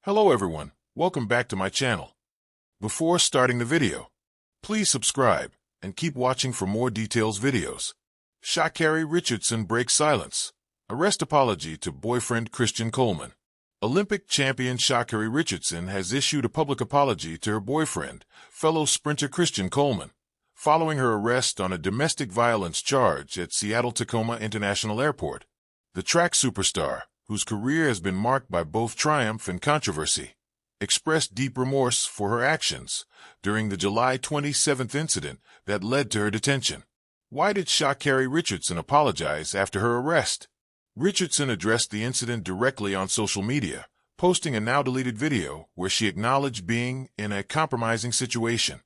Hello everyone, welcome back to my channel. Before starting the video, please subscribe and keep watching for more details videos. Sha'Carri Richardson breaks silence. Arrest apology to boyfriend Christian Coleman. Olympic champion Sha'Carri Richardson has issued a public apology to her boyfriend, fellow sprinter Christian Coleman, following her arrest on a domestic violence charge at Seattle-Tacoma International Airport. The track superstar, whose career has been marked by both triumph and controversy, expressed deep remorse for her actions during the July 27th incident that led to her detention. Why did Sha'Carri Richardson apologize after her arrest? Richardson addressed the incident directly on social media, posting a now-deleted video where she acknowledged being in a compromising situation.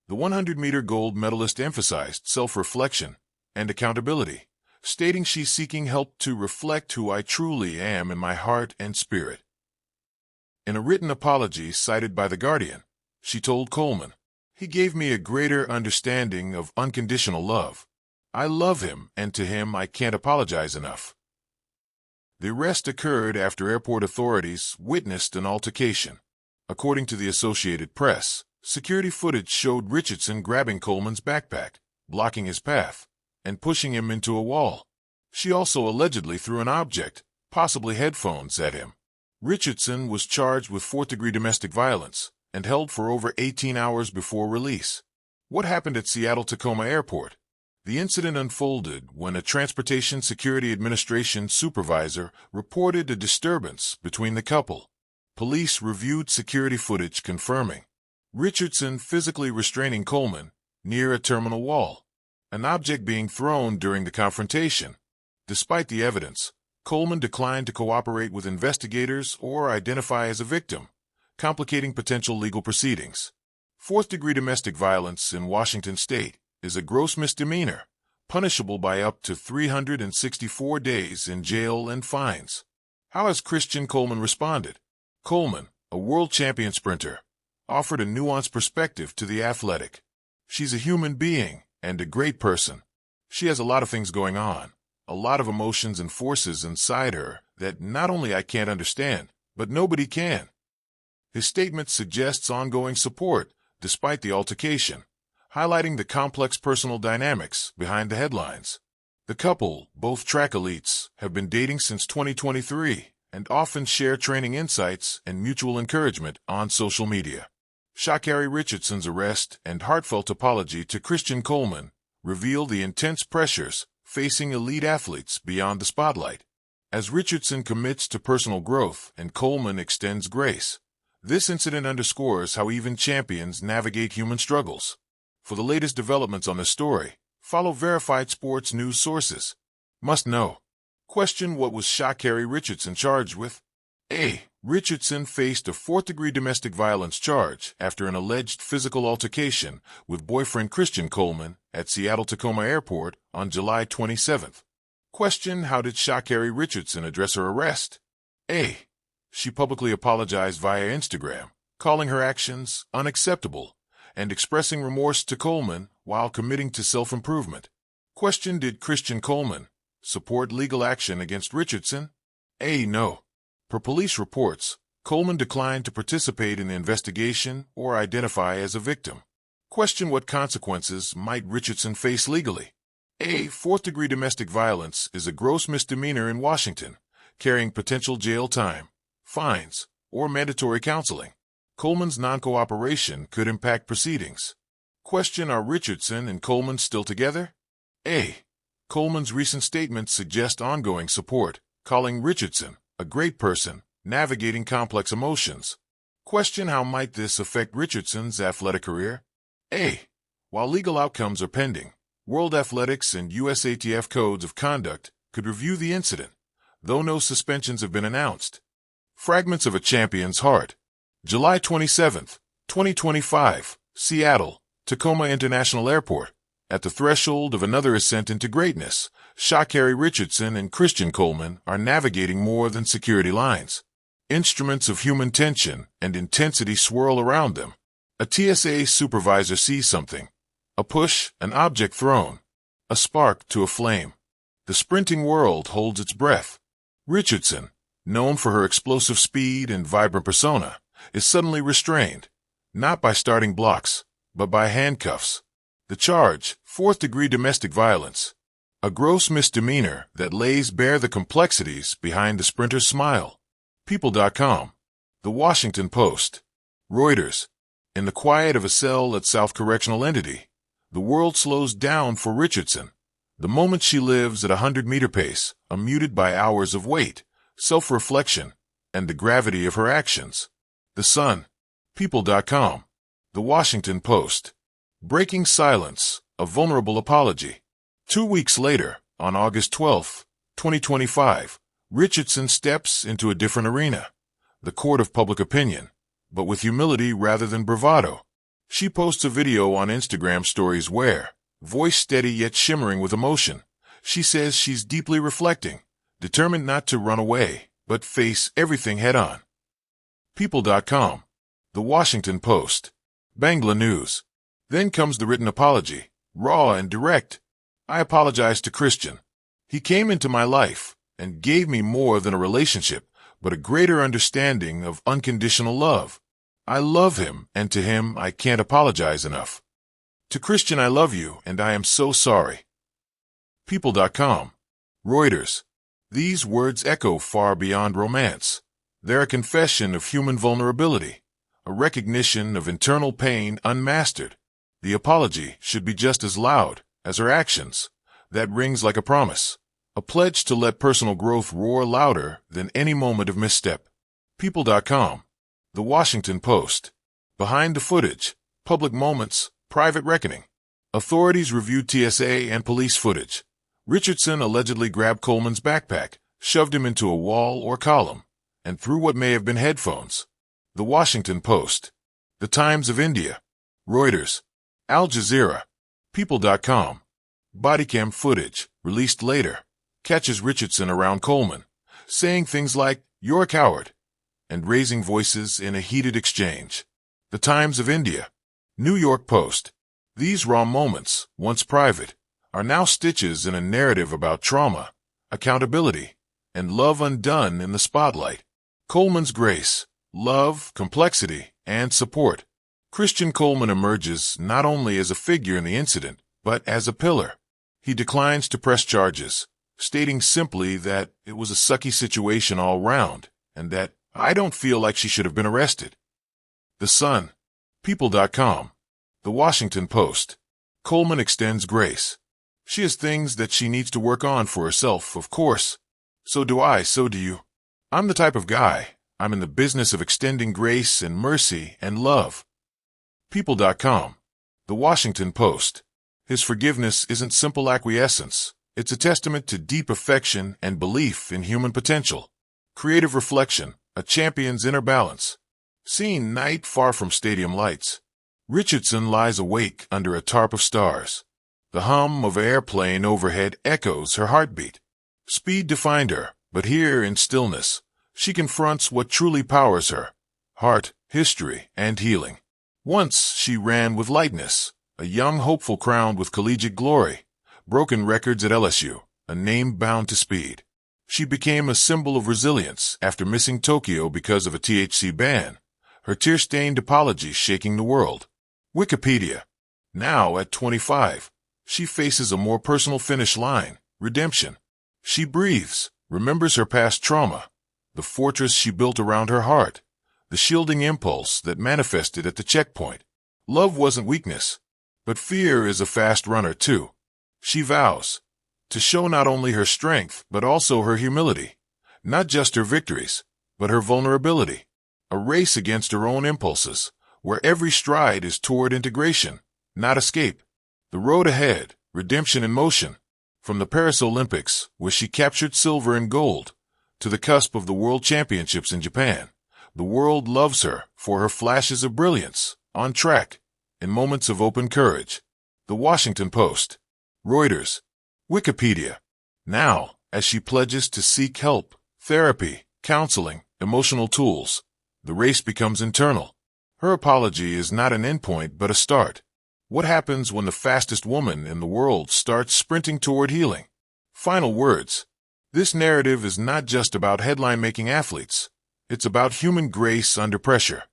The 100-meter gold medalist emphasized self-reflection and accountability, stating she's seeking help to reflect who I truly am in my heart and spirit. In a written apology cited by The Guardian, she told Coleman, "He gave me a greater understanding of unconditional love. I love him, and to him I can't apologize enough." The arrest occurred after airport authorities witnessed an altercation. According to the Associated Press, security footage showed Richardson grabbing Coleman's backpack, blocking his path, and pushing him into a wall. She also allegedly threw an object, possibly headphones, at him. Richardson was charged with fourth-degree domestic violence and held for over 18 hours before release. What happened at Seattle-Tacoma Airport? The incident unfolded when a Transportation Security Administration supervisor reported a disturbance between the couple. Police reviewed security footage confirming Richardson physically restraining Coleman near a terminal wall, an object being thrown during the confrontation. Despite the evidence, Coleman declined to cooperate with investigators or identify as a victim, complicating potential legal proceedings. Fourth-degree domestic violence in Washington state is a gross misdemeanor, punishable by up to 364 days in jail and fines. How has Christian Coleman responded? Coleman, a world champion sprinter, offered a nuanced perspective to the athletic. "She's a human being and a great person. She has a lot of things going on, a lot of emotions and forces inside her that not only I can't understand, but nobody can." His statement suggests ongoing support despite the altercation, highlighting the complex personal dynamics behind the headlines. The couple, both track elites, have been dating since 2023 and often share training insights and mutual encouragement on social media. Sha'Carri Richardson's arrest and heartfelt apology to Christian Coleman reveal the intense pressures facing elite athletes beyond the spotlight. As Richardson commits to personal growth and Coleman extends grace, this incident underscores how even champions navigate human struggles. For the latest developments on the story, follow verified sports news sources. Must know. Question: what was Sha'Carri Richardson charged with? A. Richardson faced a fourth-degree domestic violence charge after an alleged physical altercation with boyfriend Christian Coleman at Seattle-Tacoma Airport on July 27th. Question: how did Sha'Carri Richardson address her arrest? A. She publicly apologized via Instagram, calling her actions unacceptable and expressing remorse to Coleman while committing to self-improvement. Question: did Christian Coleman support legal action against Richardson? A. No. Per police reports, Coleman declined to participate in the investigation or identify as a victim. Question: what consequences might Richardson face legally? A. Fourth-degree domestic violence is a gross misdemeanor in Washington, carrying potential jail time, fines, or mandatory counseling. Coleman's non-cooperation could impact proceedings. Question: are Richardson and Coleman still together? A. Coleman's recent statements suggest ongoing support, calling Richardson a great person, navigating complex emotions. Question: how might this affect Richardson's athletic career? A. While legal outcomes are pending, World Athletics and USATF codes of conduct could review the incident, though no suspensions have been announced. Fragments of a champion's heart. July 27, 2025, Seattle, Tacoma International Airport. At the threshold of another ascent into greatness, Sha'Carri Richardson and Christian Coleman are navigating more than security lines. Instruments of human tension and intensity swirl around them. A TSA supervisor sees something. A push, an object thrown. A spark to a flame. The sprinting world holds its breath. Richardson, known for her explosive speed and vibrant persona, is suddenly restrained, not by starting blocks, but by handcuffs. The charge, fourth-degree domestic violence, a gross misdemeanor that lays bare the complexities behind the sprinter's smile. People.com, The Washington Post, Reuters. In the quiet of a cell at South Correctional Entity, the world slows down for Richardson. The moment she lives at a 100-meter pace, unmuted by hours of wait, self-reflection, and the gravity of her actions. The Sun, People.com, The Washington Post, Breaking Silence, a Vulnerable Apology. 2 weeks later, on August 12, 2025, Richardson steps into a different arena, the court of public opinion, but with humility rather than bravado. She posts a video on Instagram stories where, voice steady yet shimmering with emotion, she says she's deeply reflecting, determined not to run away, but face everything head-on. People.com, The Washington Post, Bangla News. Then comes the written apology, raw and direct. I apologize to Christian. He came into my life and gave me more than a relationship, but a greater understanding of unconditional love. I love him, and to him I can't apologize enough. To Christian, I love you, and I am so sorry. People.com, Reuters. These words echo far beyond romance. They're a confession of human vulnerability, a recognition of internal pain unmastered. The apology should be just as loud as her actions. That rings like a promise, a pledge to let personal growth roar louder than any moment of misstep. People.com, The Washington Post, Behind the Footage, Public Moments, Private Reckoning. Authorities reviewed TSA and police footage. Richardson allegedly grabbed Coleman's backpack, shoved him into a wall or column, and threw what may have been headphones. The Washington Post, The Times of India, Reuters, Al Jazeera. People.com, Bodycam footage, released later, catches Richardson around Coleman, saying things like, "You're a coward," and raising voices in a heated exchange. The Times of India, New York Post. These raw moments, once private, are now stitches in a narrative about trauma, accountability, and love undone in the spotlight. Coleman's grace, love, complexity, and support. Christian Coleman emerges not only as a figure in the incident, but as a pillar. He declines to press charges, stating simply that it was a sucky situation all round, and that, "I don't feel like she should have been arrested." The Sun, People.com, The Washington Post. Coleman extends grace. She has things that she needs to work on for herself, of course. So do I, so do you. I'm the type of guy. I'm in the business of extending grace and mercy and love. People.com, The Washington Post. His forgiveness isn't simple acquiescence. It's a testament to deep affection and belief in human potential. Creative reflection, a champion's inner balance. Seen night far from stadium lights. Richardson lies awake under a tarp of stars. The hum of an airplane overhead echoes her heartbeat. Speed defined her, but here in stillness, she confronts what truly powers her: heart, history, and healing. Once she ran with lightness, a young hopeful crowned with collegiate glory, broken records at LSU, a name bound to speed. She became a symbol of resilience after missing Tokyo because of a THC ban, her tear-stained apology shaking the world. Wikipedia. Now, at 25, she faces a more personal finish line: redemption. She breathes, remembers her past trauma, the fortress she built around her heart, the shielding impulse that manifested at the checkpoint. Love wasn't weakness, but fear is a fast runner too. She vows to show not only her strength, but also her humility, not just her victories, but her vulnerability. A race against her own impulses, where every stride is toward integration, not escape. The road ahead, redemption in motion. From the Paris Olympics, where she captured silver and gold, to the cusp of the World Championships in Japan, the world loves her for her flashes of brilliance, on track, in moments of open courage. The Washington Post, Reuters, Wikipedia. Now, as she pledges to seek help, therapy, counseling, emotional tools, the race becomes internal. Her apology is not an endpoint but a start. What happens when the fastest woman in the world starts sprinting toward healing? Final words. This narrative is not just about headline-making athletes. It's about human grace under pressure,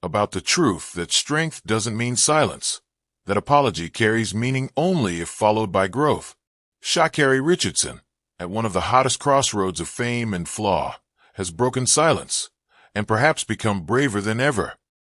about the truth that strength doesn't mean silence, that apology carries meaning only if followed by growth. Sha'Carri Richardson, at one of the hottest crossroads of fame and flaw, has broken silence, and perhaps become braver than ever.